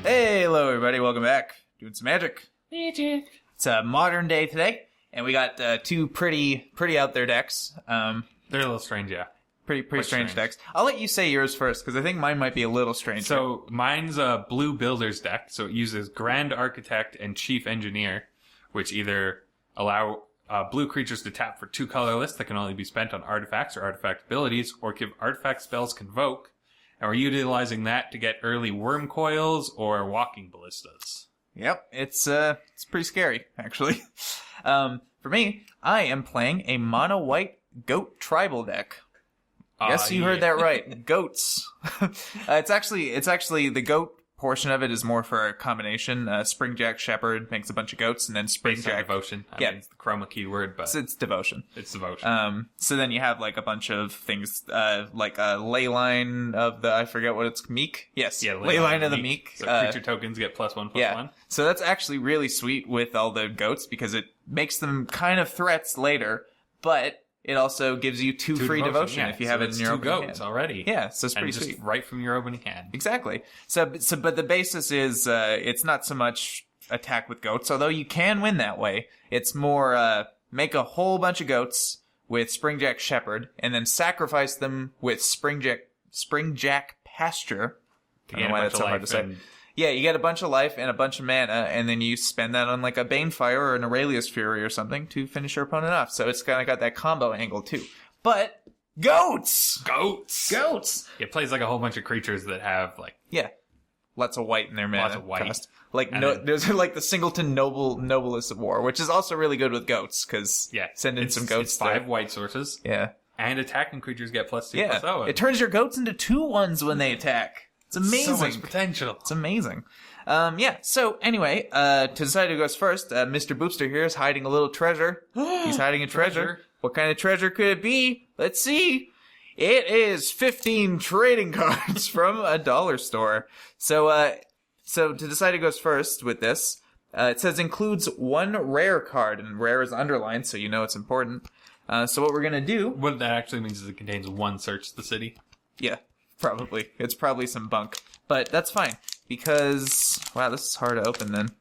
Hey, hello everybody, welcome back. Doing some magic. It's a modern day today, and we got two pretty out there decks. They're a little strange, yeah. Pretty strange decks. I'll let you say yours first, because I think mine might be a little strange. So mine's a blue builder's deck, so it uses Grand Architect and Chief Engineer, which either allow blue creatures to tap for 2 colorless that can only be spent on artifacts or artifact abilities, or give artifact spells Convoke. And we're utilizing that to get early worm coils or walking ballistas. Yep, it's pretty scary, actually. For me, I am playing a mono-white goat tribal deck. Yes, you heard that right. Goats. It's actually the goat portion of it is more for a combination. Springjack Shepherd makes a bunch of goats, and then Springjack Devotion. I mean, it's the chroma keyword, but it's devotion. It's devotion. So then you have like a bunch of things, like a leyline of the, I forget what it's, Meek? Yes. Yeah, leyline of the Meek. So creature tokens get +1/+1. So that's actually really sweet with all the goats because it makes them kind of threats later, but it also gives you 2 free devotion if you have it in your opening hand. 2 goats already. Yeah, so it's pretty just sweet. Right from your opening hand. Exactly. So, but the basis is, it's not so much attack with goats, although you can win that way. It's more, make a whole bunch of goats with Springjack Shepherd, and then sacrifice them with Springjack Pasture. I don't know why that's so hard to say. Yeah, you get a bunch of life and a bunch of mana, and then you spend that on like a Banefire or an Aurelius Fury or something to finish your opponent off. So it's kind of got that combo angle too. But goats! It plays like a whole bunch of creatures that have like... Yeah. Lots of white in their mana. Lots of white. Cost. Like, there's like the Singleton Noblest of War, which is also really good with goats, because send in some goats. It's 5 white sources. Yeah. And attacking creatures get +2/+0. It turns your goats into 2/1s when they attack. It's amazing. So much potential. It's amazing. So anyway, to decide who goes first, Mr. Boopster here is hiding a little treasure. He's hiding a treasure. What kind of treasure could it be? Let's see. It is 15 trading cards from a dollar store. So to decide who goes first with this, it says includes 1 rare card, and rare is underlined, so you know it's important. So what we're gonna do... What that actually means is it contains 1 Search the City. Yeah. Probably. It's probably some bunk. But that's fine. Because... Wow, this is hard to open then.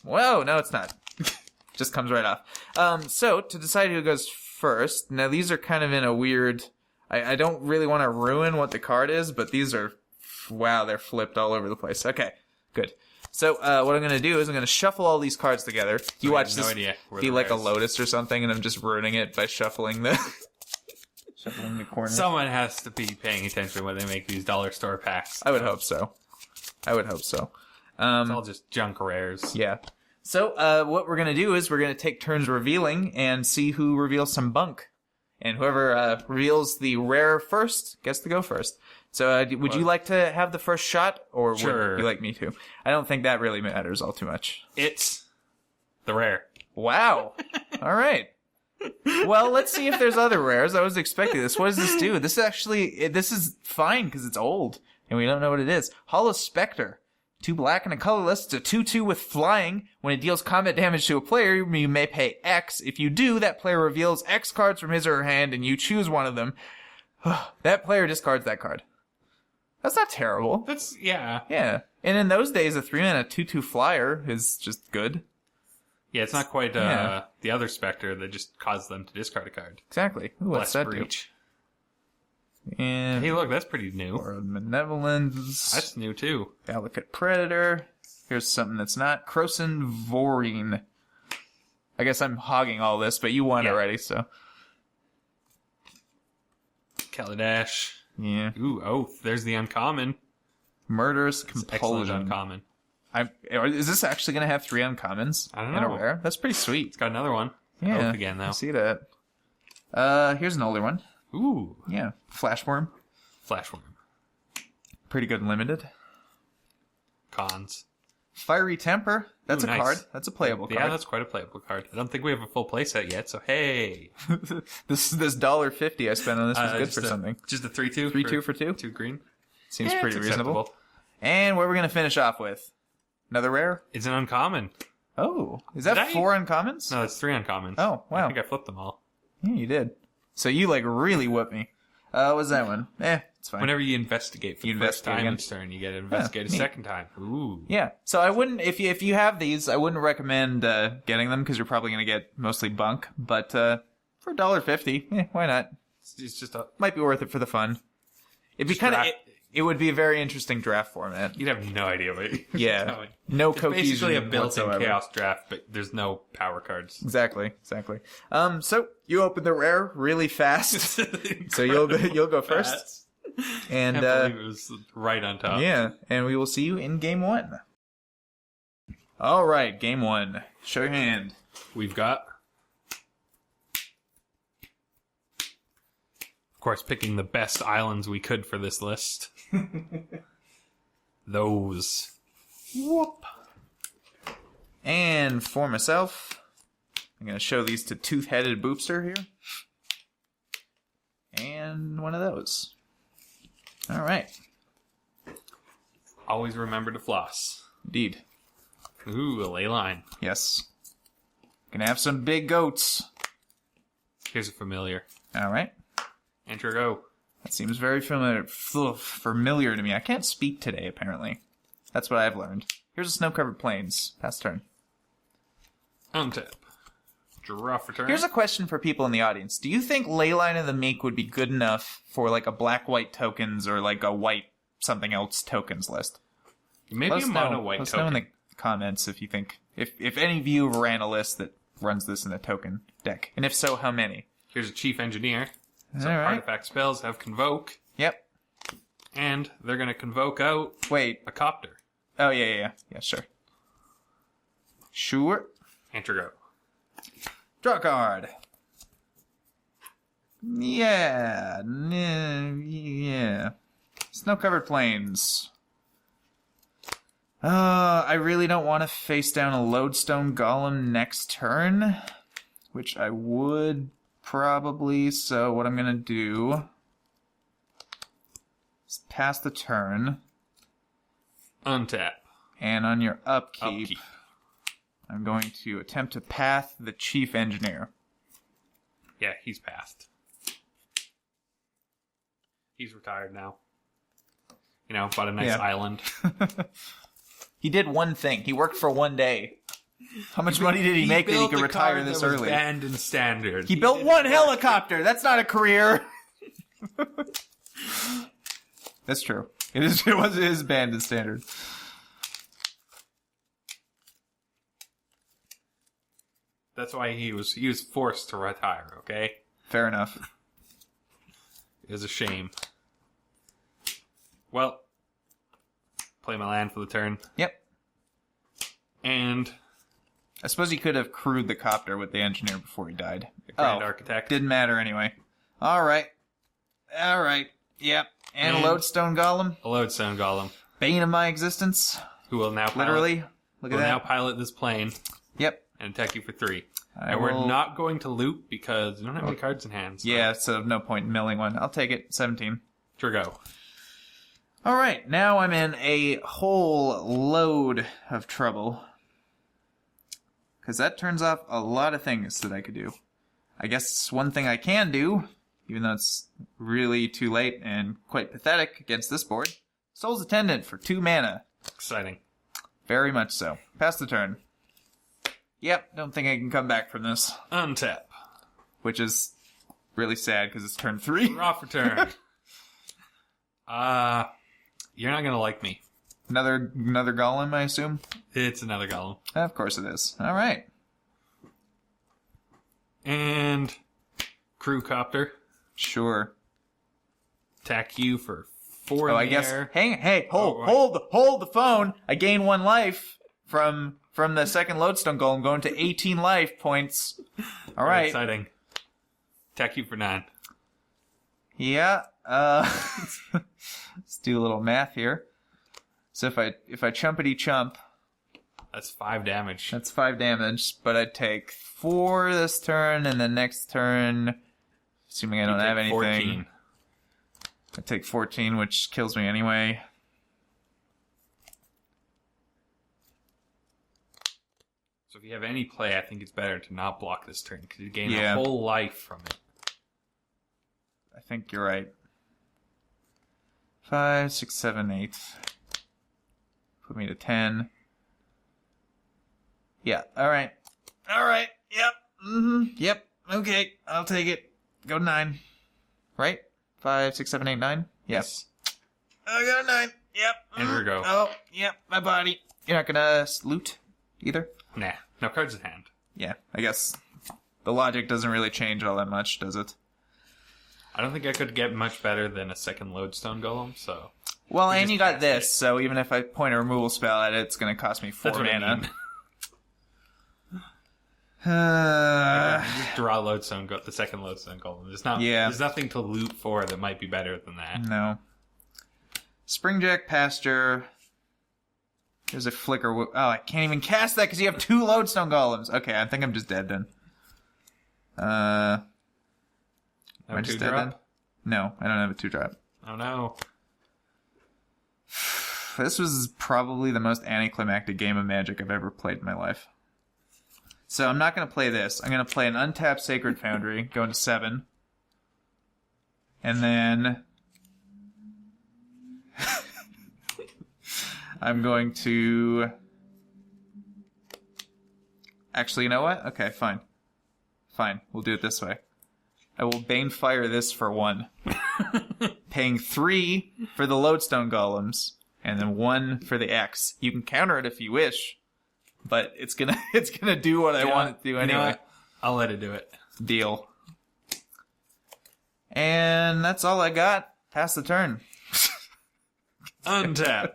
Whoa, no it's not. Just comes right off. So, to decide who goes first... Now, these are kind of in a weird... I don't really want to ruin what the card is, but these are... Wow, they're flipped all over the place. Okay, good. So, what I'm going to do is I'm going to shuffle all these cards together. You watch this be like a lotus or something, and I'm just ruining it by shuffling the... Shuffling the corners. Wesomeone has to be paying attention when they make these dollar store packs. I would hope so. It's all just junk rares. Yeah. So, what we're going to do is we're going to take turns revealing and see who reveals some bunk. And whoever reveals the rare first gets to go first. So, would you like to have the first shot, or would you like me to? I don't think that really matters all too much. It's the rare. Wow. All right. Well, let's see if there's other rares. I was expecting this. What does this do? This is fine because it's old and we don't know what it is. Hollow Spectre. 2 black and a colorless. It's a 2/2 with flying. When it deals combat damage to a player, you may pay X. If you do, that player reveals X cards from his or her hand and you choose one of them. That player discards that card. That's not terrible. Yeah. And in those days, a 3-mana 2/2 flyer is just good. Yeah, it's not quite the other Spectre that just caused them to discard a card. Exactly. Ooh, what's that Breach. Do? And hey, look, that's pretty new. Or Malevolence. That's new, too. Delicate Predator. Here's something that's not. Croson Vorine. I guess I'm hogging all this, but you won already, so. Kaladesh. Yeah. Ooh, Oath. There's the uncommon. Murderous Compulsion. Compulsion. Uncommon. Is this actually going to have 3 uncommons? I don't know. In a rare? That's pretty sweet. It's got another one. Yeah. Oath again, though. I see that. Here's an older one. Ooh. Yeah. Flashworm. Pretty good limited. Cons. Fiery Temper. That's Ooh, a nice. card. That's a playable card. Yeah, that's quite a playable card. I don't think we have a full playset yet, so hey. This $1.50 I spent on this was good for something. Just a 3/2? 3/2 for 2? 2 green? Seems pretty reasonable. Acceptable. And what we're going to finish off with? Another rare? It's an uncommon. Oh. Is that 4 uncommons? No, it's 3 uncommons. Oh, wow. I think I flipped them all. Yeah, you did. So you, really whooped me. What's that one? It's It's fine. Whenever you investigate for You the first investigate time again. each turn, you get to investigate a neat. second time. Ooh. Yeah, so I wouldn't, if you have these, I wouldn't recommend getting them because you're probably going to get mostly bunk. But for $1.50, why not? It's just a... Might be worth it for the fun. It'd be Just kind of, draft- it would be a very interesting draft format. You'd have no idea what you're Yeah, going. no It's cohesion basically a built-in whatsoever. chaos draft, but there's no power cards. Exactly. So you open the rare really fast, so you'll go first, and Can't believe it was right on top. yeah, and we will see you in game 1. All right, game 1. Show your hand. We've got, of course, picking the best islands we could for this list. Those. Whoop. And for myself, I'm going to show these to Tooth-Headed Boopster here. And one of those. All right. Always remember to floss. Indeed. Ooh, a ley line. Yes. Gonna have some big goats. Here's a familiar. All right. Enter go. That seems very familiar to me. I can't speak today, apparently. That's what I've learned. Here's a snow-covered plains. Pass turn. Untap. Draw for turn. Here's a question for people in the audience. Do you think Leyline of the Meek would be good enough for like a black-white tokens or like a white something else tokens list? Maybe Let us a mono white Let us token. know in the comments if you think... If any of you ran a list that runs this in a token deck. And if so, how many? Here's a chief engineer. So All right. artifact spells have convoke, Yep. and they're going to convoke out Wait. a copter. Oh, yeah, sure. Sure. Enter go. Draw a card. Yeah. Yeah. Snow-covered plains. I really don't want to face down a lodestone golem next turn, which I would probably, so what I'm going to do is pass the turn, Untap. and on your upkeep, Upkeep. I'm going to attempt to path the chief engineer. Yeah, he's passed. He's retired now. You know, bought a nice Yeah. island. He did one thing. He worked for one day. How much money did he make that he built could a retire card this that was early? Banned in standard. He built one helicopter. That's not a career. That's true. It was his band in standard. That's why he was forced to retire. Okay, Fair enough. it was a shame. Well, play my land for the turn, Yep. and I suppose he could have crewed the copter with the engineer before he died. a Grand Architect. Didn't matter anyway. All right. Yep. And And- lodestone golem. A lodestone golem Bane of my existence. who will now pilot, Literally. Look at will now that. pilot this plane Yep. and attack you for 3. I And will- we're not going to loot because we don't have any cards in hand. So Yeah, so no point in milling one. I'll take it. 17. Sure go. All right, now I'm in a whole load of trouble. Because that turns off a lot of things that I could do. I guess one thing I can do, even though it's really too late and quite pathetic against this board, Soul's Attendant for 2 mana. Exciting. Very much so. Pass the turn. Yep, don't think I can come back from this. Untap. Which is really sad because it's turn 3. Draw for turn. You're not gonna like me. Another golem, I assume? It's another golem. Of course it is. All right. And crew copter. Sure. Attack you for 4 Oh, in I the guess. air. Hey, Oh, right. hold the phone. I gain 1 life from the second lodestone golem, going to 18 life points. All Very right. exciting. Attack you for 9. Yeah. Let's do a little math here. So if I chumpity chump, That's 5 damage. that's 5 damage. But I'd take 4 this turn, and then next turn, assuming I don't have anything, 14. I take 14, which kills me anyway. So if you have any play, I think it's better to not block this turn because you gain Yeah. a whole life from it. I think you're right. 5, 6, 7, 8. Put me to 10. Yeah, alright. Alright, yep. Yep, okay, I'll take it. Go to 9. Right? 5, 6, 7, 8, 9? Yes. I got a 9. Yep. And we go. Oh, yep, my body. You're not gonna loot either? Nah, no cards in hand. Yeah, I guess the logic doesn't really change all that much, does it? I don't think I could get much better than a second lodestone golem, so... Well, You and just you got cast this, it. so even if I point a removal spell at it, it's gonna cost me 4 That's what I mana. mean. Uh, Just draw lodestone, the second lodestone golem. There's nothing to loot for that might be better than that. no. Springjack Pasture. There's a flicker. Oh, I can't even cast that because you have 2 lodestone golems. Okay, I think I'm just dead then. Am I just dead then? No, I don't have a 2-drop. Oh no. This was probably the most anticlimactic game of Magic I've ever played in my life. So I'm not going to play this. I'm going to play an untapped Sacred Foundry, going to 7. And then... I'm going to... Actually, you know what? Okay, fine. Fine, we'll do it this way. I will Banefire this for 1. Paying 3 for the Lodestone Golems, and then 1 for the X. You can counter it if you wish, but it's gonna do what I want it to do anyway. I'll let it do it. Deal. And that's all I got. Pass the turn. Untap.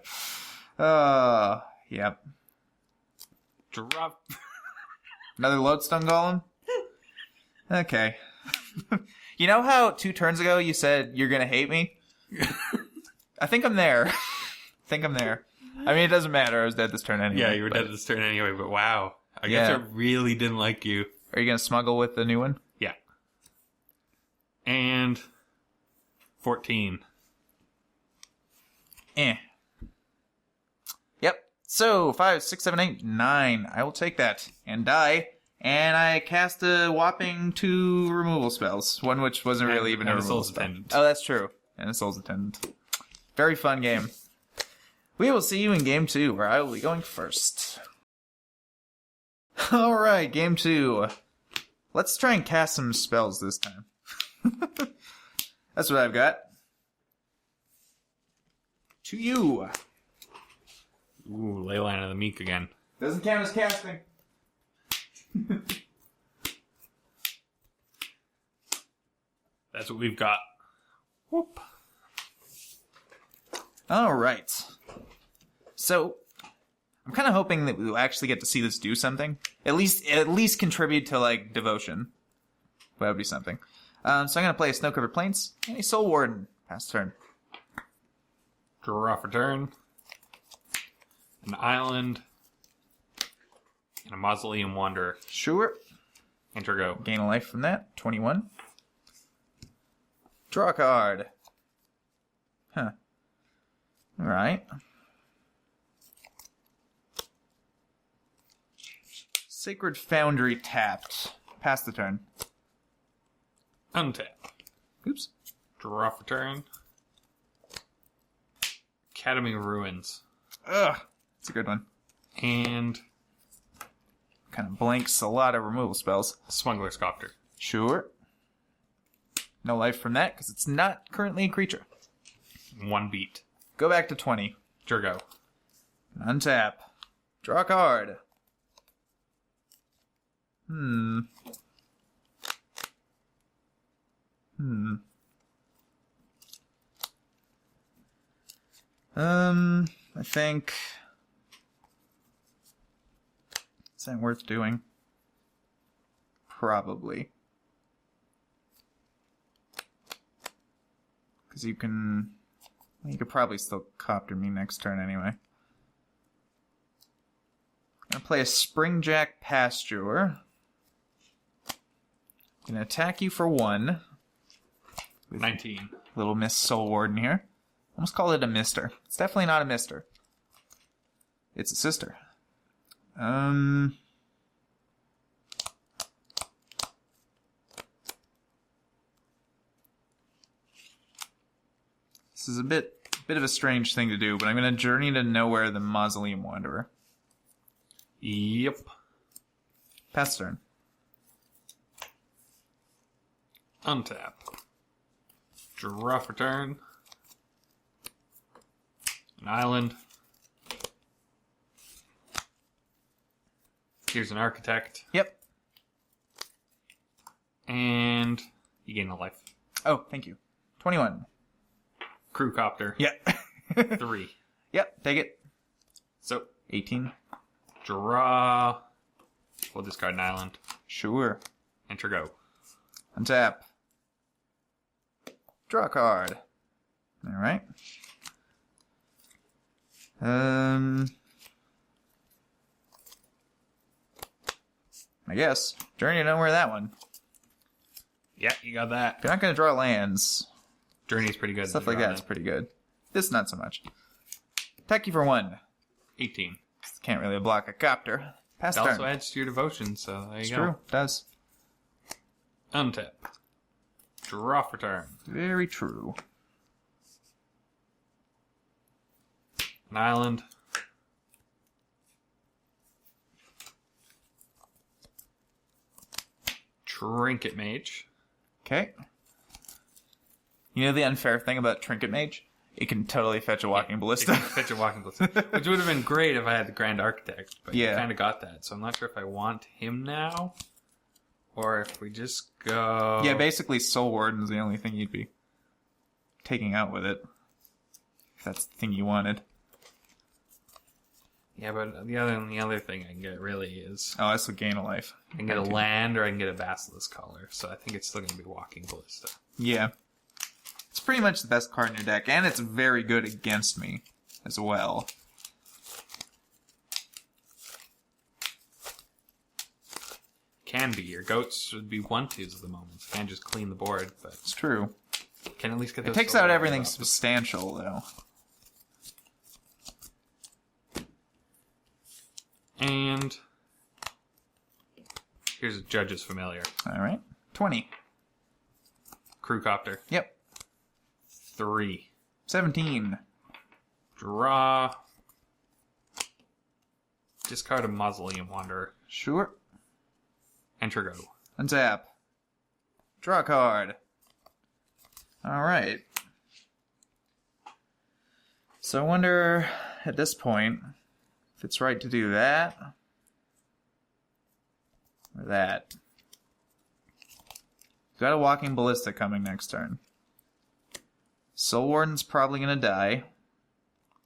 Yep. Drop. Another Lodestone Golem? Okay. You know how 2 turns ago you said you're gonna hate me? I think I'm there. I mean, it doesn't matter. I was dead this turn anyway. Yeah, you were dead this turn anyway, but wow. I guess I really didn't like you. Are you gonna smuggle with the new one? Yeah. And 14. Yep. So 5, 6, 7, 8, 9. I will take that and die. And I cast a whopping 2 removal spells. One which wasn't really even a and a removal Soul's spell. Attendant. Oh, that's true. And a Soul's Attendant. Very fun game. We will see you in game 2, where I will be going first. Alright, game 2. Let's try and cast some spells this time. That's what I've got. To you. Ooh, Leyline of the Meek again. Doesn't count as casting. That's what we've got. Whoop. Alright. So, I'm kind of hoping that we'll actually get to see this do something. At least contribute to, like, devotion. That would be something. So I'm going to play a Snow-Covered Plains and a Soul Warden. Pass turn. Draw for turn. An island. And a Mausoleum Wanderer. Sure. Enter go. Gain a life from that. 21. Draw a card. Huh. Alright. Sacred Foundry tapped. Pass the turn. Untap. Oops. Draw for turn. Academy Ruins. Ugh. That's a good one. And Kind of blanks a lot of removal spells. Smuggler's Copter. Sure. No life from that, because it's not currently a creature. 1 beat. Go back to 20. Go. Untap. Draw a card. I think... Is that worth doing? Probably. Because you can... You could probably still copter me next turn anyway. I'm gonna play a Springjack Pasture. Gonna attack you for 1. 19. Little Miss Soul Warden here. Almost call it a mister. It's definitely not a mister. It's a sister. This is a bit bit of a strange thing to do, but I'm going to Journey to Nowhere the Mausoleum Wanderer. Yep. Pass turn. Untap. Draw for turn. An island. Here's an architect. Yep. And you gain a life. Oh, thank you. 21. Crew copter. Yep. 3. Yep, take it. So, 18. draw. We'll discard an island. Sure. Enter go. Untap. Draw a card. Alright. I guess. Journey to Nowhere that one. Yeah, you got that. If you're not going to draw lands, Journey's pretty good. stuff like that's pretty good. This, not so much. Attack you for 1. 18. Can't really block a copter. Pass It turn. also adds to your devotion, so there you It's go. true. It does. Untap. Draw for turn. Very true. An island. Trinket Mage. Okay. You know the unfair thing about Trinket Mage? It can totally fetch a Walking Ballista. Fetch a walking ballista. Which would have been great if I had the Grand Architect, but Yeah. you kind of got that. So I'm not sure if I want him now, or if we just go... Yeah, basically Soul Warden's the only thing you'd be taking out with it. If that's the thing you wanted. Yeah, but the other thing I can get really is... Oh, that's the gain of life. I can get a land or I can get a Basilisk Collar, so I think it's still going to be Walking Ballista. Yeah. It's pretty much the best card in your deck, and it's very good against me as well. Can be. Your goats should be 1/2s at the moment. So can't just clean the board, but It's true. can at least get It those takes soul out warriors everything off. substantial, though. And here's a Judge's Familiar. Alright. 20. Crew Copter. Yep. 3. 17. Draw. Discard a Mausoleum Wanderer. Sure. Enter go. Untap. Draw a card. Alright. So I wonder, at this point, if it's right to do that. Or that. Got a Walking Ballista coming next turn. Soul Warden's probably going to die.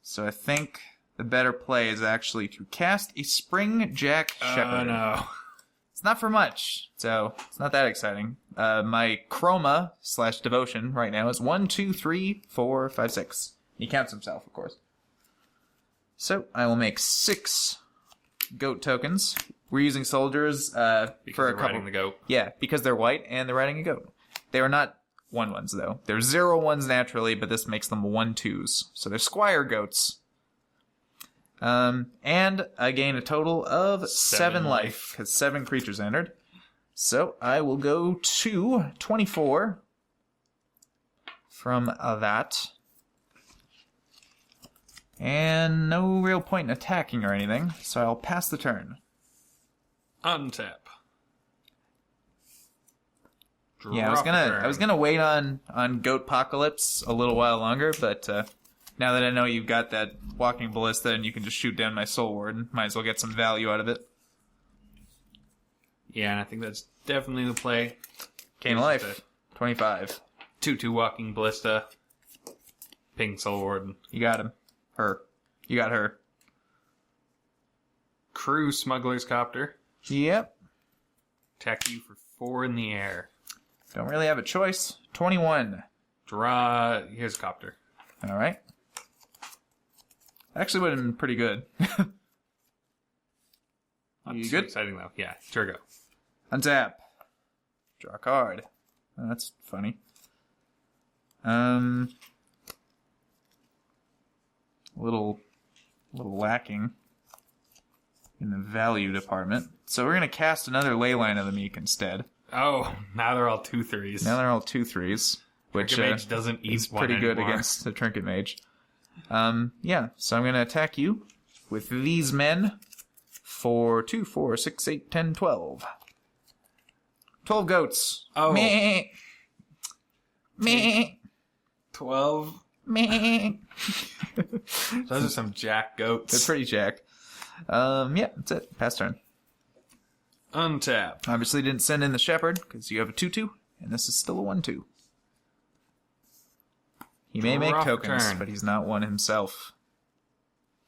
So I think the better play is actually to cast a Spring Jack Shepherd. Oh no. It's not for much, so it's not that exciting. My Chroma / Devotion right now is 1, 2, 3, 4, 5, 6. He counts himself, of course. So I will make 6 goat tokens. We're using soldiers for a couple. Riding the goat. Yeah, because they're white and they're riding a goat. They are not 1/1s though. They're 0/1s naturally, but this makes them 1/2s. So they're squire goats. And I gain a total of 7 life, because 7 creatures entered. So I will go to 24 from that. And no real point in attacking or anything, so I'll pass the turn. Untap. Yeah, I was gonna wait on Goatpocalypse a little while longer, but now that I know you've got that Walking Ballista and you can just shoot down my Soul Warden, might as well get some value out of it. Yeah, and I think that's definitely the play. Gain of life. 25. 2/2 Walking Ballista. Ping Soul Warden. You got him. Her. You got her. Crew Smuggler's Copter. Yep. Attack you for 4 in the air. Don't really have a choice. 21. Draw. Here's a Copter. Alright. Actually would have been pretty good. Not You too good? exciting though. Yeah, Turgo. Untap. Draw a card. Oh, that's funny. A little lacking in the value department. So we're gonna cast another Leyline of the Meek instead. Oh, now they're all 2/3s. Now they're all 2/3s, which Trinket Mage doesn't eat is one pretty good anymore. against the Trinket Mage. Yeah, so I'm going to attack you with these men for 2, 4, 6, 8, 10, 12. 12 goats. Oh. Meh. Meh. 12. Meh. Those are some jack goats. They're pretty jacked. Yeah, that's it. Pass turn. Untap. Obviously didn't send in the shepherd, because you have a 2-2, and this is still a 1-2. He may make Draw for tokens, turn. but he's not one himself.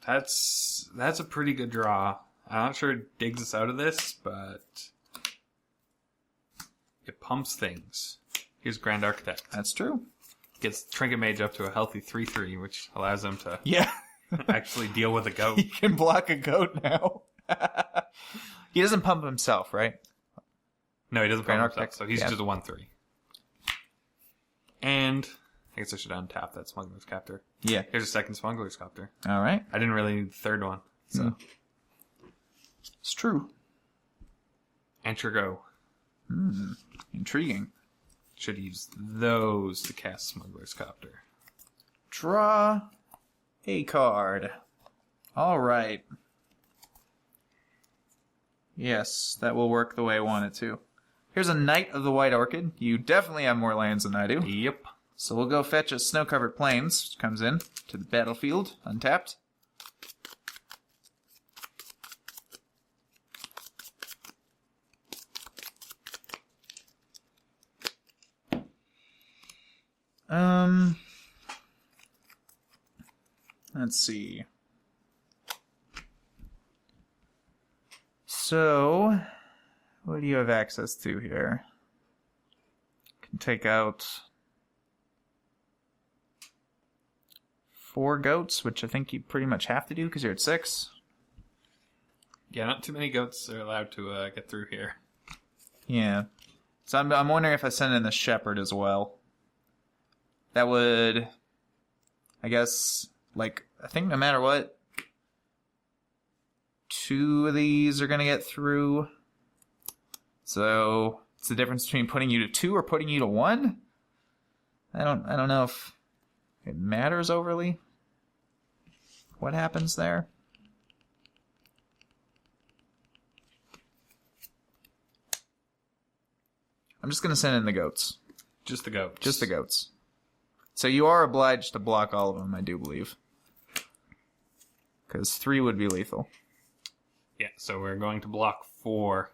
That's a pretty good draw. I'm not sure it digs us out of this, but it pumps things. Here's Grand Architect. That's true. Gets Trinket Mage up to a healthy 3/3, which allows him to Yeah. actually deal with a goat. He can block a goat now. He doesn't pump himself, right? No, he doesn't Grand pump himself, Architect, so he's yeah. just a 1/3. And I guess I should untap that Smuggler's Captor. Yeah. Here's a second Smuggler's Captor. All right. I didn't really need the third one, so It's true. enter go. Intriguing. Should use those to cast Smuggler's Copter. Draw a card. All right. Yes, that will work the way I want it to. Here's a Knight of the White Orchid. You definitely have more lands than I do. Yep. So we'll go fetch a Snow-Covered Plains, which comes in to the battlefield, untapped. Let's see. So, what do you have access to here? Can take out 4 goats, which I think you pretty much have to do because you're at 6. Yeah, not too many goats are allowed to get through here. Yeah. So I'm wondering if I send in the shepherd as well. That would, I guess, like, I think no matter what, 2 of these are going to get through. So it's the difference between putting you to 2 or putting you to 1. I don't know if it matters overly. What happens there? I'm just going to send in the goats. Just the goats. Just the goats. So you are obliged to block all of them, I do believe. Because 3 would be lethal. Yeah, so we're going to block 4,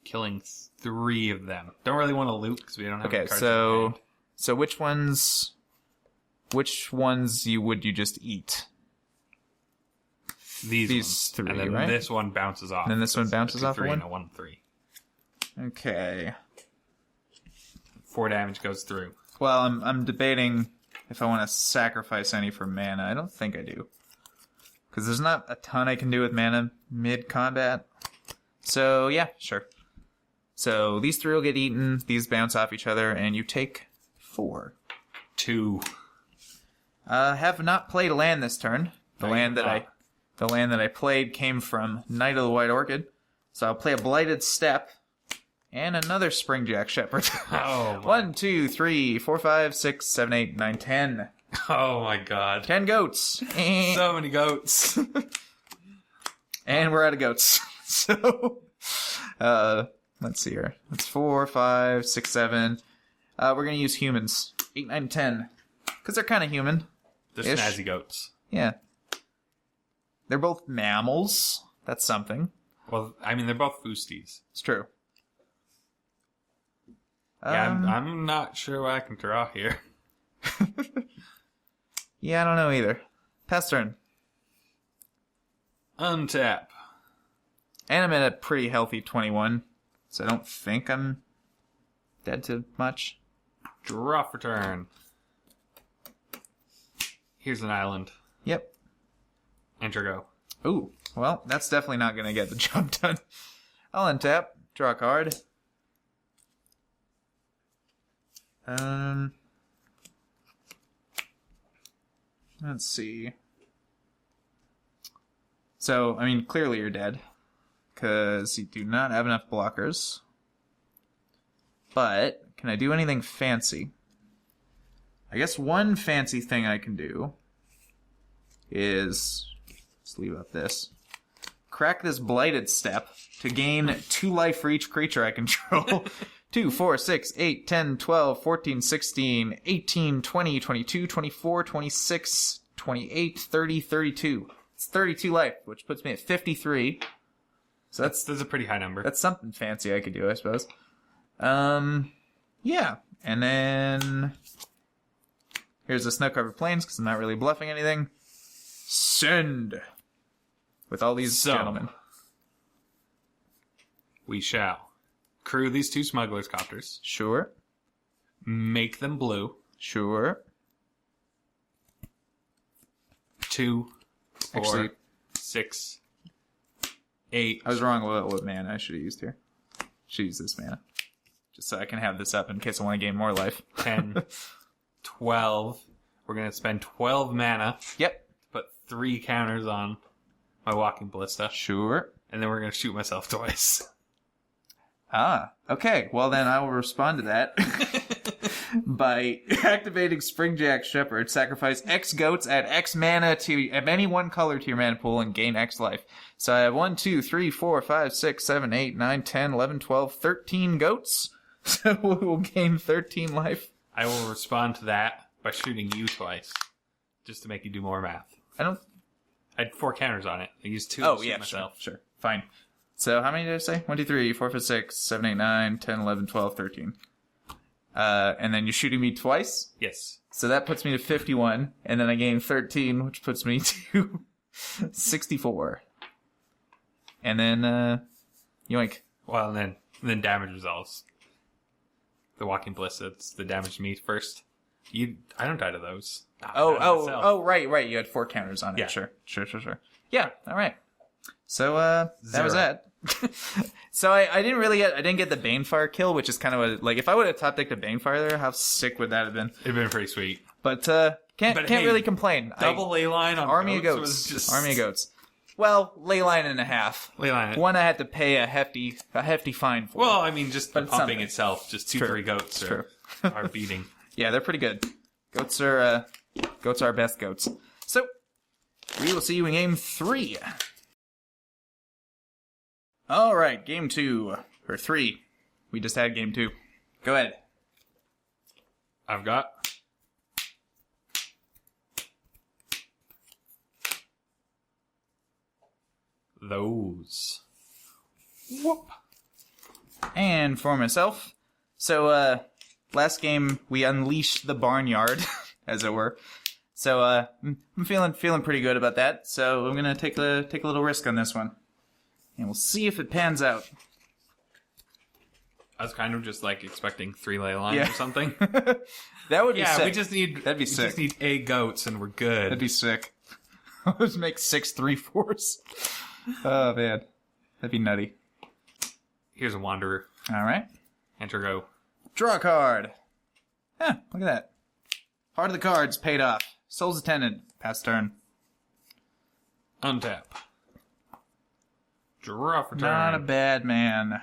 killing 3 of them. Don't really want to loot because we don't have Okay, any cards in hand. so which ones would you just eat? These these ones. 3, and then right? this one bounces off. And then this one So it's a bounces off a 2/3 one? and a 1/3. Okay. 4 damage goes through. Well, I'm debating if I want to sacrifice any for mana. I don't think I do. Because there's not a ton I can do with mana mid-combat. So, yeah, sure. So, these 3 will get eaten, these bounce off each other, and you take 4. 2. Have not played a land this turn. The No, land you've that I played came from Knight of the White Orchid. So I'll play a Blighted Steppe and another Springjack Shepherd. Oh, my. 1, 2, 3, 4, 5, 6, 7, 8, 9, 10. Oh my god. 10 goats. So many goats. And we're out of goats. So, let's see here. That's 4, 5, 6, 7. We're going to use humans. 8, 9, 10. Because they're kind of human. The Ish. snazzy goats. Yeah. They're both mammals. That's something. Well, I mean, they're both foosties. It's true. Yeah, I'm not sure what I can draw here. Yeah, I don't know either. Pass turn. Untap. And I'm at a pretty healthy 21, so I don't think I'm dead to much. Draw for turn. Here's an island. Yep. Enter go. Ooh, well, that's definitely not going to get the job done. I'll untap, draw a card. Let's see. So, I mean, clearly you're dead. Because you do not have enough blockers. But, can I do anything fancy? I guess one fancy thing I can do is, let's leave out this. Crack this Blighted Step to gain 2 life for each creature I control. 2, 4, 6, 8, 10, 12, 14, 16, 18, 20, 22, 24, 26, 28, 30, 32. It's 32 life, which puts me at 53. So that's a pretty high number. That's something fancy I could do, I suppose. Yeah. And then here's the Snow-Covered Plains, because I'm not really bluffing anything. Send! With all these gentlemen. We shall crew these 2 smugglers' copters. Sure. Make them blue. Sure. 2, 4, Actually, 6, 8. I was wrong about what mana I should have used here. Should use this mana. Just so I can have this up in case I want to gain more life. 10, 12. We're going to spend 12 mana. Yep. Put 3 counters on my Walking Ballista. Sure. And then we're going to shoot myself twice. Ah, okay. Well, then I will respond to that by activating Springjack Shepherd. Sacrifice X goats, add X mana to any one color to your mana pool, and gain X life. So I have 1, 2, 3, 4, 5, 6, 7, 8, 9, 10, 11, 12, 13 goats. So we will gain 13 life. I will respond to that by shooting you twice. Just to make you do more math. I had 4 counters on it. I used 2 Oh, to shoot yeah, myself. sure. Fine. So how many did I say? 1, 2, 3, 4, 5, 6, 7, 8, 9, 10, 11, 12, 13. And then you're shooting me twice? Yes. So that puts me to 51, and then I gain 13, which puts me to 64. And then, yoink. Well, and then damage resolves. The Walking Ballista, it's the damage to me first. I don't die to those. Right. You had 4 counters on it. Yeah. Sure. Yeah, all right. So, that was 0. that. So I didn't get the Banefire kill, which is kind of like, if I would have top decked a Banefire there, how sick would that have been? It'd been pretty sweet. But, can't hey, really complain. Double leyline on Army of goats Goats. was just... Army of Goats. Well, leyline and a half. Leyline. One I had to pay a hefty fine for. Well, I mean, just the But pumping something. itself, just 2-3 goats are beating. Yeah, they're pretty good. Goats are our best goats. So, we will see you in game 3. Alright, game 2. Or 3. We just had game 2. Go ahead. I've got those. Whoop. And for myself, so, last game we unleashed the barnyard, as it were. So, I'm feeling pretty good about that. So I'm gonna take a little risk on this one, and we'll see if it pans out. I was kind of just like expecting 3 ley lines or something. That would be sick. we just need That'd be sick. just need 8 goats and we're good. That'd be sick. Let's make 6 3/4s. Oh man, that'd be nutty. Here's a wanderer. All right, Enter go. draw a card. Huh, look at that. Heart of the cards paid off. Soul's Attendant. Pass turn. Untap. Draw for turn. Not a bad man.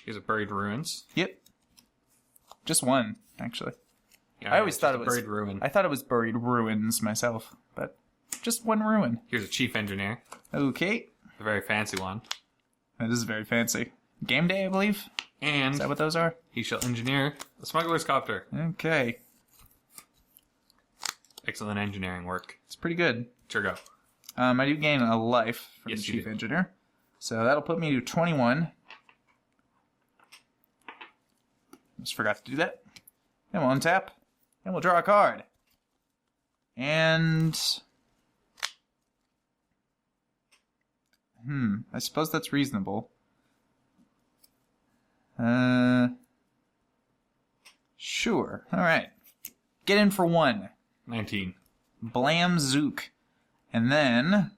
Here's a buried ruins. Yep. Just one, actually. Yeah, I always it's thought just it a was buried ruin. I thought it was buried ruins myself, but just one ruin. Here's a chief engineer. Okay. A very fancy one. That is very fancy. Game day, I believe. And Is that what those are? he shall engineer the smuggler's copter. Okay. Excellent engineering work. It's pretty good. Sure go. I do gain a life from Yes, the you chief do. engineer. So that'll put me to 21. Just forgot to do that. And we'll untap. And we'll draw a card. And... I suppose that's reasonable. Sure. Alright. Get in for 1. 19. Blam Zook. And then,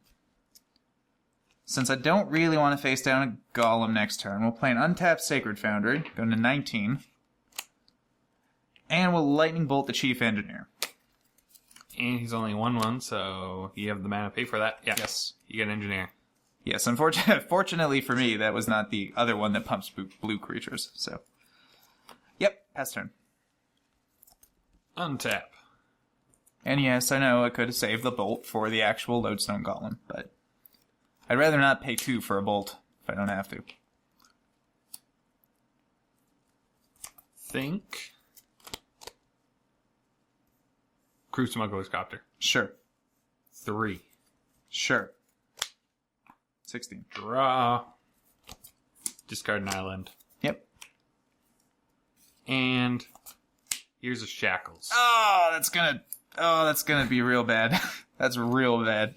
since I don't really want to face down a Golem next turn, we'll play an untapped Sacred Foundry, going to 19. And we'll Lightning Bolt the Chief Engineer. And he's only 1/1, so you have the mana to pay for that. Yeah. Yes. You get engineer. Yes, fortunately for me, that was not the other one that pumps blue creatures, so. Yep, pass turn. Untap. And yes, I know I could have saved the bolt for the actual lodestone golem, but I'd rather not pay 2 for a bolt if I don't have to. Think. Crew Smuggler's Copter. Sure. 3. Sure. 16. Draw. Discard an island. Yep. And here's a Shackles. Oh, that's gonna be real bad. That's real bad.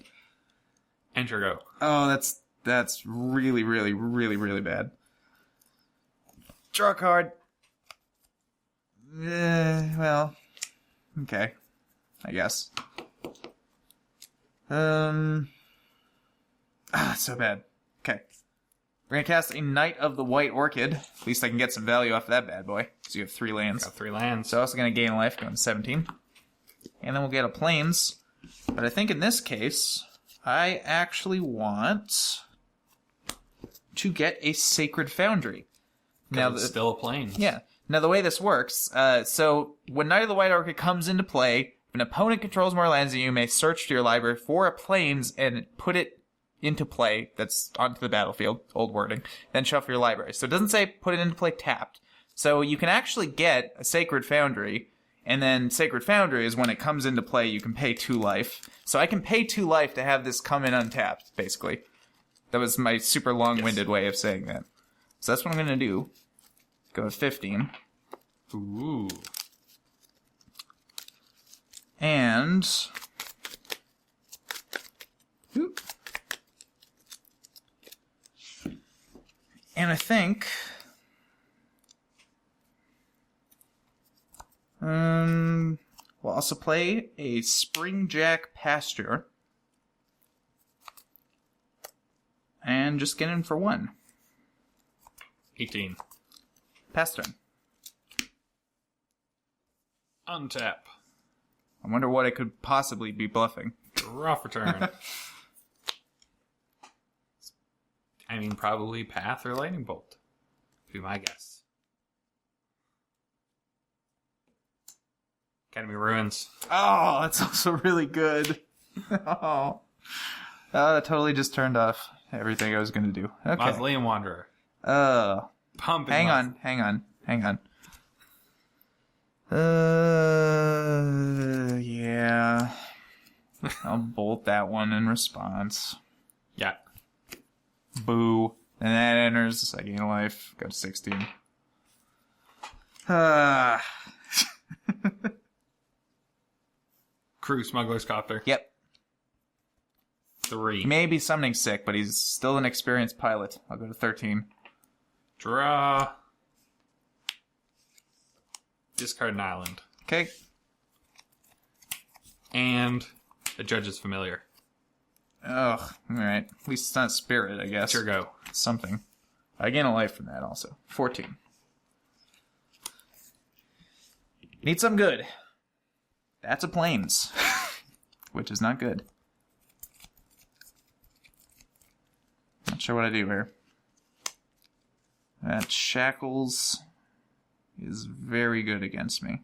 Enter go. Oh, that's really, really, really, really bad. Draw a card. Well, okay, I guess. It's so bad. Okay. We're gonna cast a Knight of the White Orchid. At least I can get some value off of that bad boy. So you have 3 lands. Got 3 lands. So also gonna gain a life, going to 17. And then we'll get a Plains. But I think in this case, I actually want to get a Sacred Foundry. Now it's still a plane. Yeah. Now the way this works, so when Knight of the White Orchid comes into play, if an opponent controls more lands than you, may search to your library for a Plains and put it into play. That's onto the battlefield, old wording. Then shuffle your library. So it doesn't say put it into play tapped. So you can actually get a Sacred Foundry, and then Sacred Foundry is when it comes into play, you can pay 2 life. So I can pay 2 life to have this come in untapped, basically. That was my super long-winded way of saying that. So that's what I'm going to do. Go to 15. Ooh. And... Oop. And I think... we'll also play a Springjack Pasture. And just get in for 1. 18. Pass turn. Untap. I wonder what I could possibly be bluffing. Draw for turn. I mean, probably Path or Lightning Bolt. Be my guess. Academy Ruins. Oh, that's also really good. Oh, that totally just turned off everything I was going to do. Okay. Mausoleum Wanderer. Pumping. Hang on. Yeah. I'll bolt that one in response. Yeah. Boo. And that enters. I gain a life. Go to 16. Crew Smuggler's Copter. Yep. 3. He may be summoning sick, but he's still an experienced pilot. I'll go to 13. Draw. Discard an island. Okay. And a Judge's Familiar. Ugh. Alright. At least it's not spirit, I guess. Sure go. Something. I gain a life from that also. 14. Need some good. That's a Plains. Which is not good. Not sure what I do here. That Shackles is very good against me.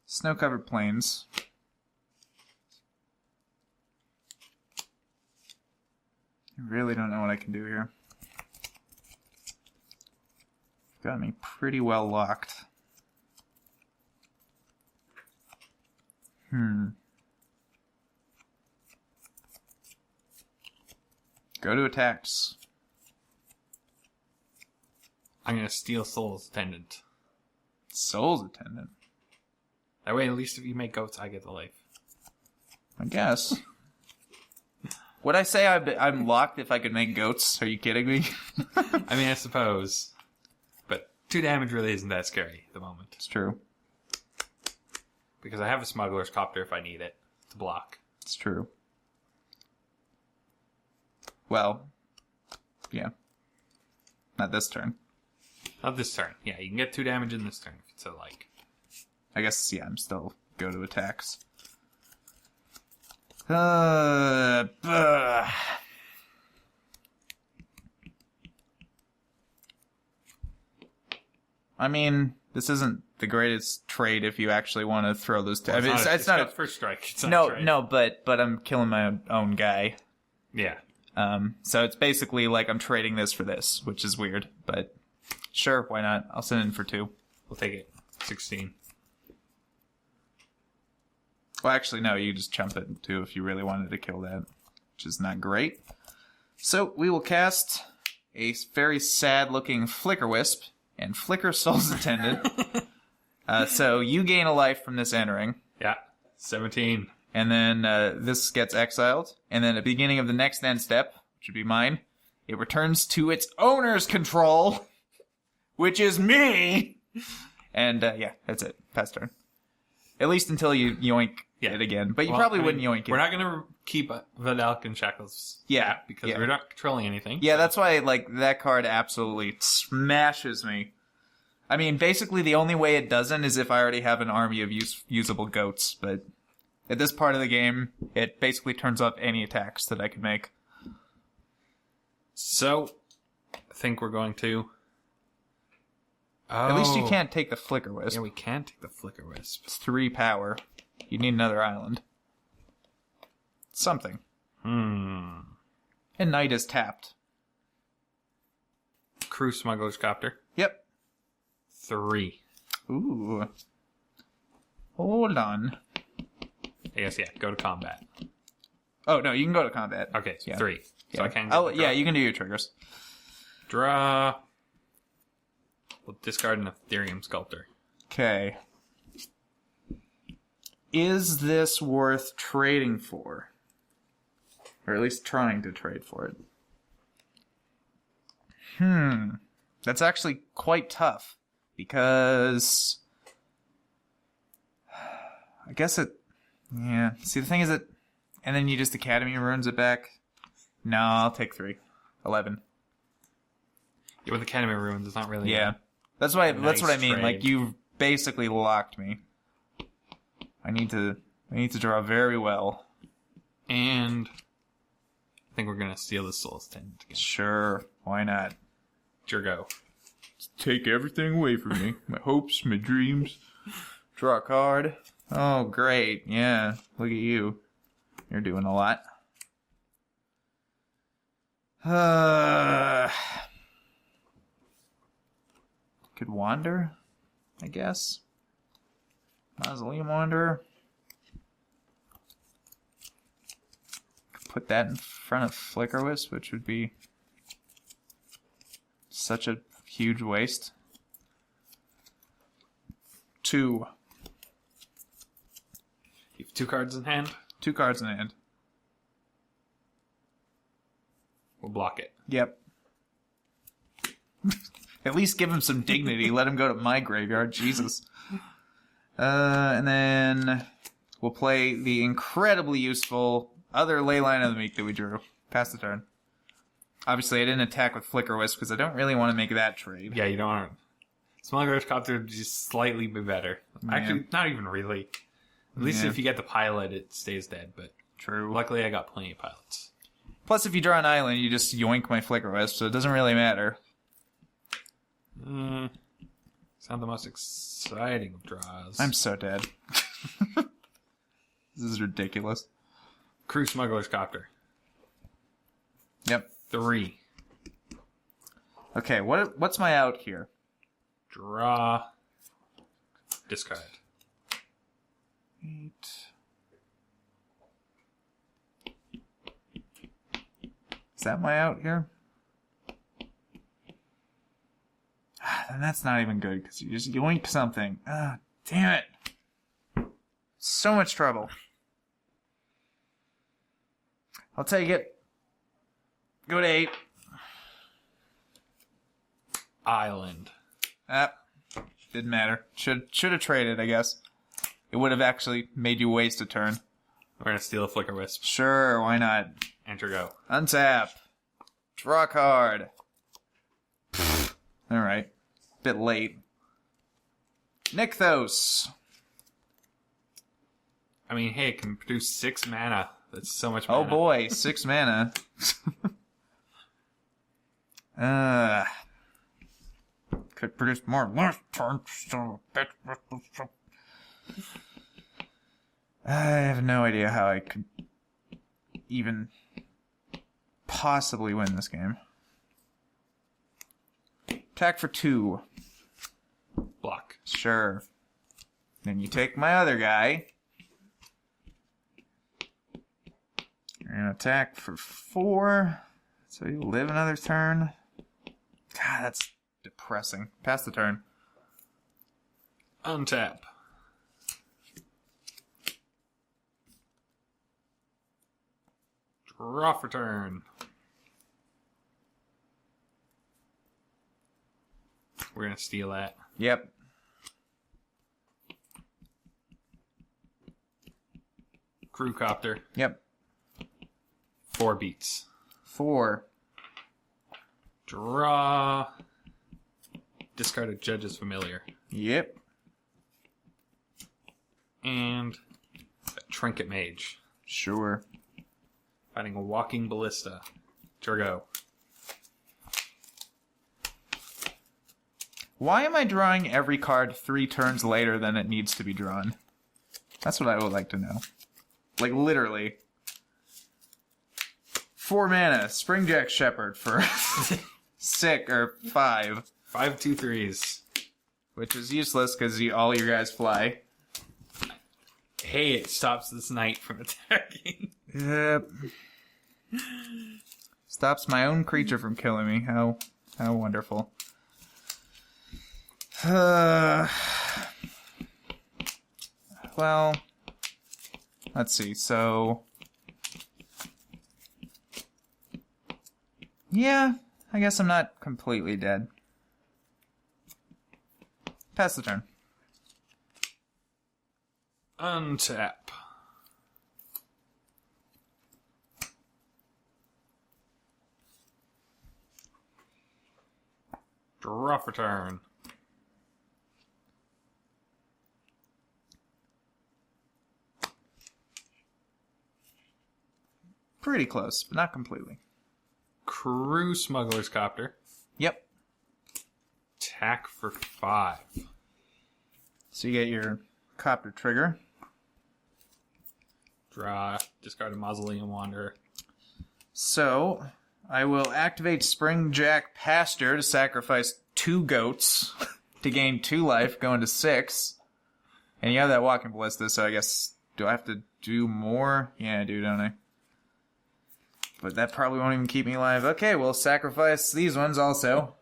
Snow-covered plains. I really don't know what I can do here. Got me pretty well locked. Go to Atkst. I'm going to steal Soul's Attendant. Soul's Attendant? That way, at least if you make goats, I get the life. I guess. Would I say I'm locked if I could make goats? Are you kidding me? I mean, I suppose. But 2 damage really isn't that scary at the moment. It's true. Because I have a Smuggler's Copter if I need it to block. It's true. Well, yeah. Not this turn. Not this turn. Yeah, you can get 2 damage in this turn if it's a like. I guess, yeah, I'm still go to attacks. Buh. I mean, this isn't the greatest trade if you actually want to throw those two. Well, I mean, it's not a first strike. It's not a trade. but I'm killing my own guy. Yeah. So it's basically like I'm trading this for this, which is weird, but sure, why not? I'll send in for 2. We'll take it. 16. Well, actually, no, you just chump it too if you really wanted to kill that, which is not great. So we will cast a very sad-looking Flicker Wisp and Flicker Soul's Attendant. So you gain a life from this entering. Yeah. 17. And then this gets exiled. And then at the beginning of the next end step, which would be mine, it returns to its owner's control, which is me. And yeah, that's it. Pass turn. At least until you yoink it again. But you probably wouldn't yoink it. We're not going to keep Vidalk and Shackles because we're not controlling anything. Yeah, that's why like that card absolutely smashes me. I mean, basically the only way it doesn't is if I already have an army of usable goats, but at this part of the game, it basically turns off any attacks that I could make. So, I think we're going to... At least you can't take the Flicker Wisp. Yeah, we can take the Flicker Wisp. It's 3 power. You need another island. Something. And Knight is tapped. Crew Smuggler's Copter. Yep. 3. Ooh. Hold on. I guess, yeah, go to combat. Oh, no, you can go to combat. Okay, so yeah. 3. So yeah. I can Oh, yeah, you can do your triggers. Draw. We'll discard an Ethereum Sculptor. Okay. Is this worth trading for? Or at least trying to trade for it? That's actually quite tough. Because... I guess it... Yeah. See, the thing is that... And then you just Academy ruins it back? No, I'll take 3. 11. Yeah, with Academy Ruins, it's not really... Yeah. That's what I mean. Trade. Like, you've basically locked me. I need to draw very well. And... I think we're going to steal the Soul's Attendant again. Sure. Why not? It's your go. Take everything away from me. My hopes, my dreams. Draw a card. Oh, great. Yeah. Look at you. You're doing a lot. Could wander, I guess. Mausoleum Wanderer. Could put that in front of Flicker Wisp, which would be such a huge waste. 2. You have 2 cards in hand. 2 cards in hand. We'll block it. Yep. At least give him some dignity. Let him go to my graveyard. Jesus. And then we'll play the incredibly useful other Leyline of the Meek that we drew. Pass the turn. Obviously, I didn't attack with Flicker Wisp because I don't really want to make that trade. Yeah, you don't want to... Smuggler's Copter would just slightly be better. Yeah. Actually, not even really. At least if you get the pilot, it stays dead, but... True. Luckily, I got plenty of pilots. Plus, if you draw an island, you just yoink my Flicker Wisp, so it doesn't really matter. It's not the most exciting of draws. I'm so dead. This is ridiculous. Crew Smuggler's Copter. Yep. 3. Okay, what's my out here? Draw. Discard. 8. Is that my out here? Then that's not even good, because you just yoink something. Ah, damn it. So much trouble. I'll take it. Go to 8. Island. Didn't matter. Should have traded, I guess. It would have actually made you waste a turn. We're going to steal a Flicker Wisp. Sure, why not? Enter go. Untap. Draw a card. Alright. Bit late. Nykthos. I mean, hey, it can produce 6 mana. That's so much mana. Oh boy, 6 mana. Could produce more last turn. I have no idea how I could even possibly win this game. Attack for 2. Block. Sure. Then you take my other guy. You're gonna attack for 4. So you live another turn. God, that's depressing. Pass the turn. Untap. Draw for turn. We're gonna steal that. Yep. Crew copter. Yep. 4 beats. 4. Draw. Discard a judge's familiar. Yep. And a trinket mage. Sure. Fighting a walking ballista. Turgo. Why am I drawing every card 3 turns later than it needs to be drawn? That's what I would like to know. Like, literally. 4 mana, Springjack Shepherd for 5. 5 2/3s. Which is useless because all your guys fly. Hey, it stops this knight from attacking. Yep. Stops my own creature from killing me. How wonderful. Well, let's see. So, yeah, I guess I'm not completely dead. Pass the turn. Untap. Draw for turn. Pretty close, but not completely. Crew smuggler's copter. Yep. Attack for 5. So you get your copter trigger. Draw. Discard a mausoleum wanderer. So I will activate Springjack Pasture to sacrifice 2 goats to gain 2 life, going to 6. And you have that walking ballista, so I guess, do I have to do more? Yeah, I do, don't I? But that probably won't even keep me alive. Okay, we'll sacrifice these ones also.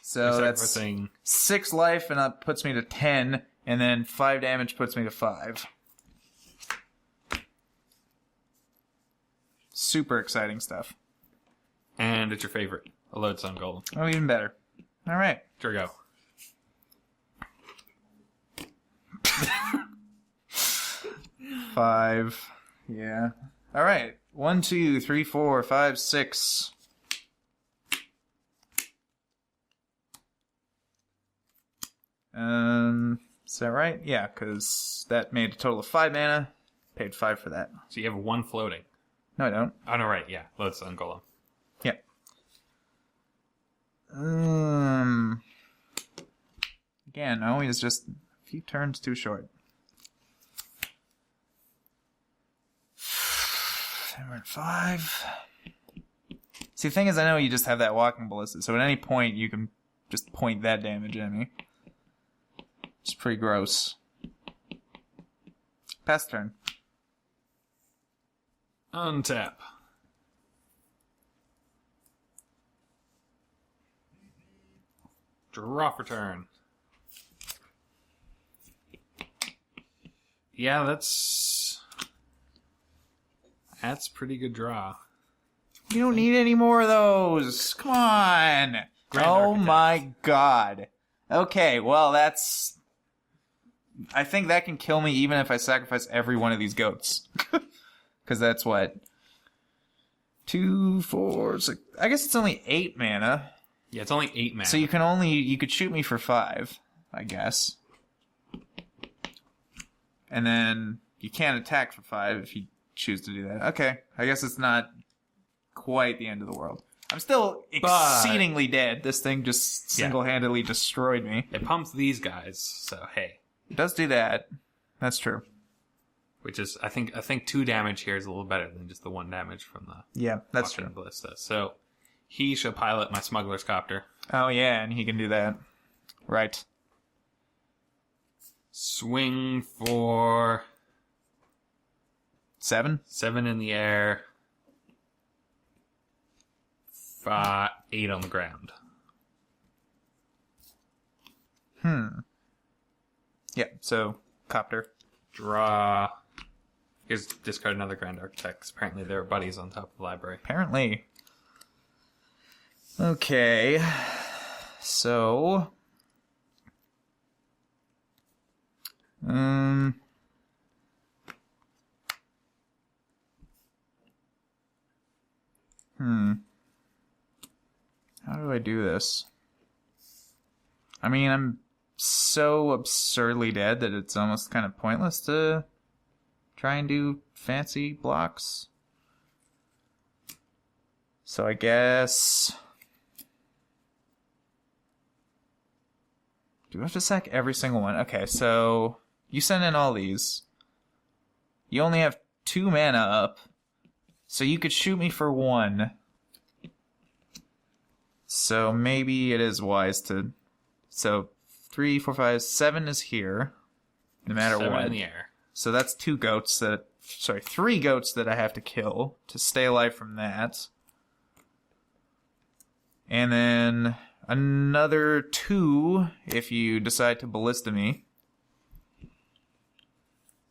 So that's Sacrificing 6 life, and that puts me to 10, and then 5 damage puts me to 5. Super exciting stuff. And it's your favorite. A lodestone golem. Oh, even better. All right. Turgo. 5. Yeah. All right. 1, 2, 3, 4, 5, 6. Is that right? Yeah, because that made a total of 5 mana. Paid 5 for that. So you have 1 floating. No, I don't. Oh, no, right. Yeah. Lodestone golem. Yeah. Again, always just a few turns too short. We're at 5. See, the thing is, I know you just have that walking ballista, so at any point you can just point that damage at me. It's pretty gross. Pass turn. Untap. Draw for turn. Yeah, that's pretty good draw. You don't need any more of those. Come on. Grand Oh Architect. my god. Okay, well, that's... I think that can kill me even if I sacrifice every one of these goats. Because that's what? 2, 4, 6... I guess it's only 8 mana. Yeah, it's only 8 mana. So you could shoot me for 5, I guess. And then you can't attack for 5 if you choose to do that. Okay, I guess it's not quite the end of the world. I'm still exceedingly dead. This thing just single-handedly destroyed me. It pumps these guys, so hey. It does do that. That's true. Which is, I think 2 damage here is a little better than just the 1 damage from the that's walking true. ballista. So he shall pilot my smuggler's copter. Oh yeah, and he can do that. Right. Swing for 7? 7 in the air. 8 on the ground. Yeah, so copter. Draw. Here's discard another Grand Architect, 'cause apparently there are buddies on top of the library. Apparently. Okay. So. How do I do this? I mean, I'm so absurdly dead that it's almost kind of pointless to try and do fancy blocks. So I guess... Do I have to sack every single one? Okay, so you send in all these. You only have 2 mana up, so you could shoot me for 1. So maybe it is wise to... So 3, 4, 5, 7 is here, no matter 7 what. in the air. So that's 2 goats that... Sorry, 3 goats that I have to kill to stay alive from that. And then another 2 if you decide to ballista me.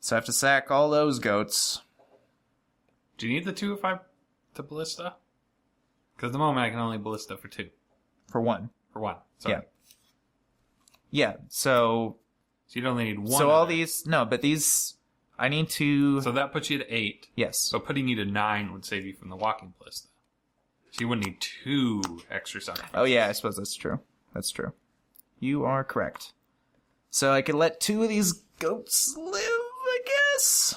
So I have to sack all those goats. Do you need the 2 if I to ballista? Because at the moment I can only ballista for 2. For 1. For 1. Sorry. Yeah. Yeah, so... So you'd only need 1. So all these... No, but these... I need to... So that puts you to 8. Yes. So putting you to 9 would save you from the walking ballista. So you wouldn't need 2 extra sacrifices. Oh yeah, I suppose that's true. That's true. You are correct. So I could let 2 of these goats live, I guess?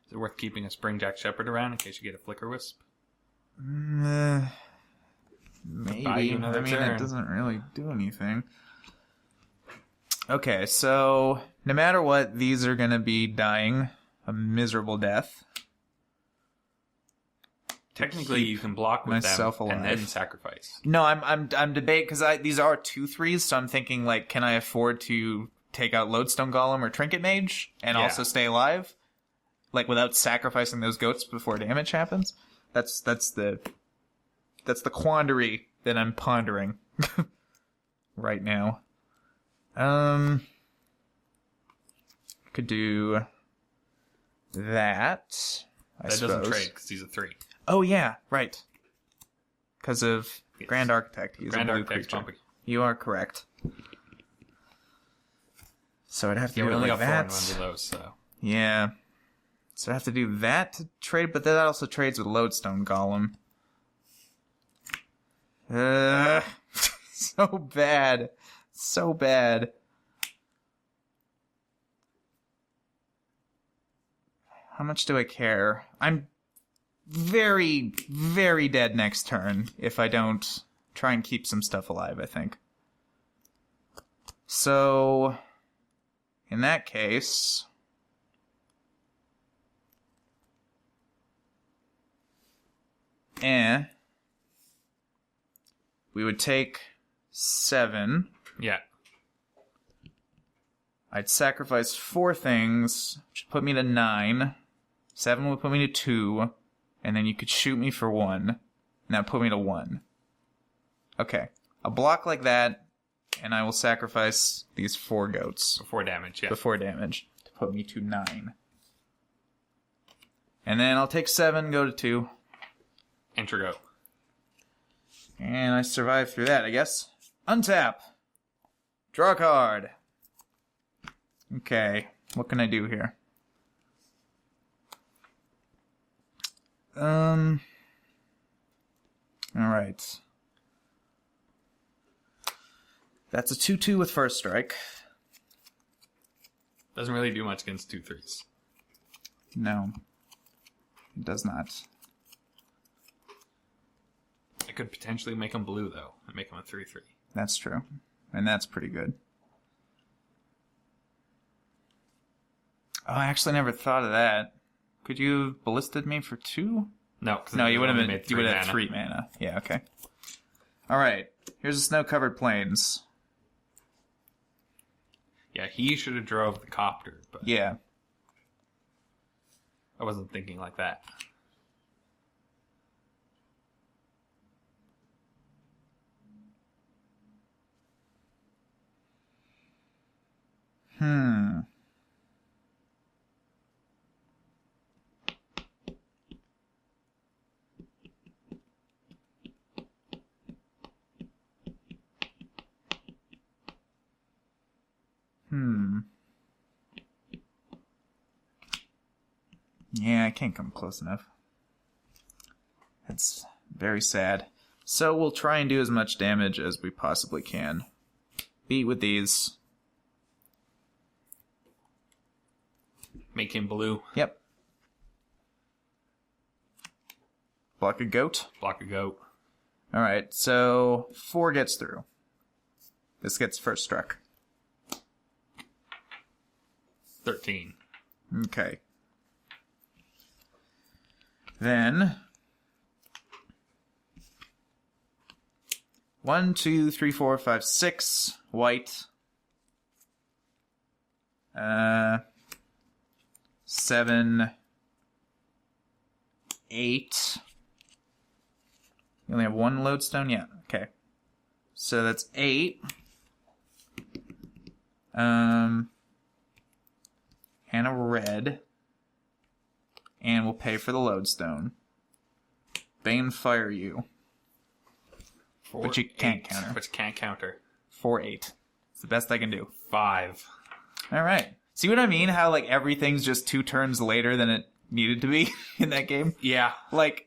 Is it worth keeping a Springjack Shepherd around in case you get a Flicker Wisp? Maybe. Buy you another turn. It doesn't really do anything. Okay, so no matter what, these are going to be dying a miserable death. Technically, you can block with myself them alive. and then sacrifice. No, I'm debating because these are 2/3s, so I'm thinking like, can I afford to take out Lodestone Golem or Trinket Mage and also stay alive, like without sacrificing those goats before damage happens? That's the quandary that I'm pondering right now. Could do that. I suppose. Doesn't trade because he's a 3. Oh yeah, right. Because of Grand Architect. He's Grand a blue Architect's creature. bumpy. You are correct. So I'd have to Yeah, do we it only like got 4 that. under those, so. Yeah. So I have to do that to trade, but that also trades with Lodestone Golem. So bad. So bad. How much do I care? I'm very, very dead next turn if I don't try and keep some stuff alive, I think. So, in that case... we would take 7. Yeah. I'd sacrifice 4 things, which would put me to 9. 7 would put me to 2. And then you could shoot me for 1. And that would put me to 1. Okay. A block like that, and I will sacrifice these 4 goats. Before damage, yeah. Before damage. To put me to 9. And then I'll take 7, go to 2. Enter go. And I survive through that, I guess. Untap. Draw a card. Okay. What can I do here? Alright. That's a 2/2 with first strike. Doesn't really do much against 2/3s. No. It does not. I could potentially make him blue, though, and make him a 3/3. That's true. And that's pretty good. Oh, I actually never thought of that. Could you have ballisted me for 2? No, because No, you would have been. You would have 3 mana. Yeah, okay. All right. Here's the snow-covered plains. Yeah, he should have drove the copter, but Yeah. I wasn't thinking like that. Yeah, I can't come close enough. That's very sad. So we'll try and do as much damage as we possibly can. Beat with these. Make him blue. Yep. Block a goat. Block a goat. Alright, so 4 gets through. This gets first struck. 13. Okay. Then 1, 2, 3, 4, 5, 6 white. 7, 8. You only have 1 lodestone? Yeah, okay. So that's 8. And a red. And we'll pay for the lodestone. Bane fire you. But you can't counter. But you can't counter. 4, 8. It's the best I can do. 5. Alright. See what I mean? How, like, everything's just 2 turns later than it needed to be in that game? Yeah. Like,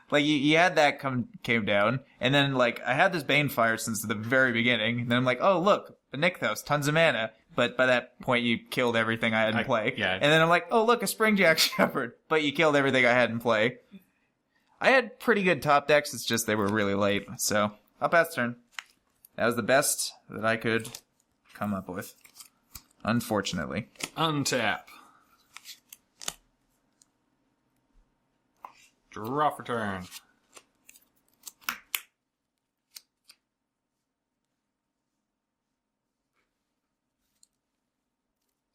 like you had that came down, and then, like, I had this Bane fire since the very beginning, and then I'm like, oh, look, a Nykthos, tons of mana. But by that point, you killed everything I had in play. Yeah. And then I'm like, oh, look, a Springjack Shepherd. But you killed everything I had in play. I had pretty good top decks, it's just they were really late. So, I'll pass turn. That was the best that I could come up with. Unfortunately. Untap. Draw for turn.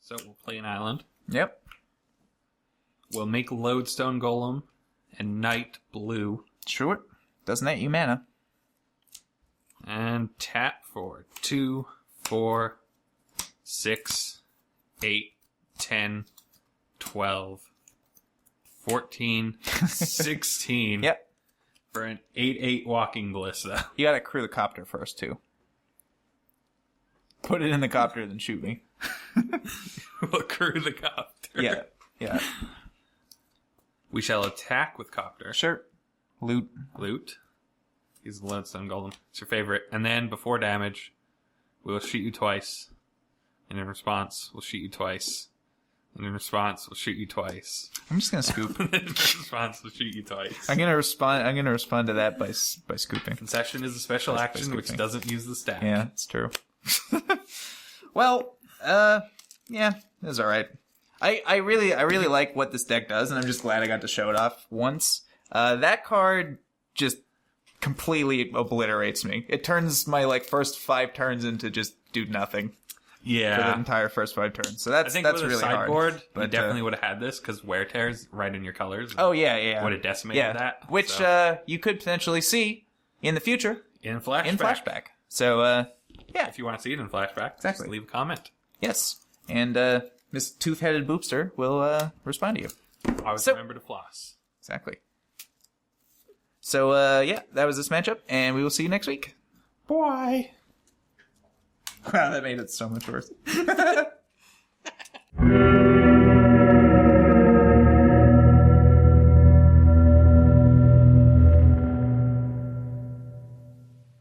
So we'll play an island. Yep. We'll make Lodestone Golem and Knight blue. Sure. Doesn't net you mana. And tap for 2, 4, 6, 8, 10, 12, 14, 16. Yep. For an 8/8 walking Glissa. You gotta crew the copter first, too. Put it in the copter, then shoot me. We'll crew the copter. Yeah. Yeah. We shall attack with copter. Sure. Loot. Loot. Use the Lodestone Golem. It's your favorite. And then, before damage, we will shoot you twice. And in response, we'll shoot you twice. And in response, we'll shoot you twice. I'm just gonna scoop. And in response, we'll shoot you twice. I'm gonna respond to that by scooping. Concession is a special By action which scooping. doesn't use the stack. Yeah, it's true. Well, yeah, it was alright. I really like what this deck does, and I'm just glad I got to show it off once. That card just completely obliterates me. It turns my, like, first 5 turns into just do nothing for the Yeah. entire first 5 turns. So I that's think really with a hard. sideboard, you But, definitely would have had this, because Wear Tear's right in your colors. Oh, yeah. Would have decimated that. Which, so. you could potentially see in the future In flashback. in Flashback. So, yeah. If you want to see it in flashback, Exactly. just leave a comment. Yes. And, Miss Tooth-Headed Boopster will, respond to you. Always So- remember to floss. Exactly. So, yeah, that was this matchup, and we will see you next week. Bye. Wow, that made it so much worse.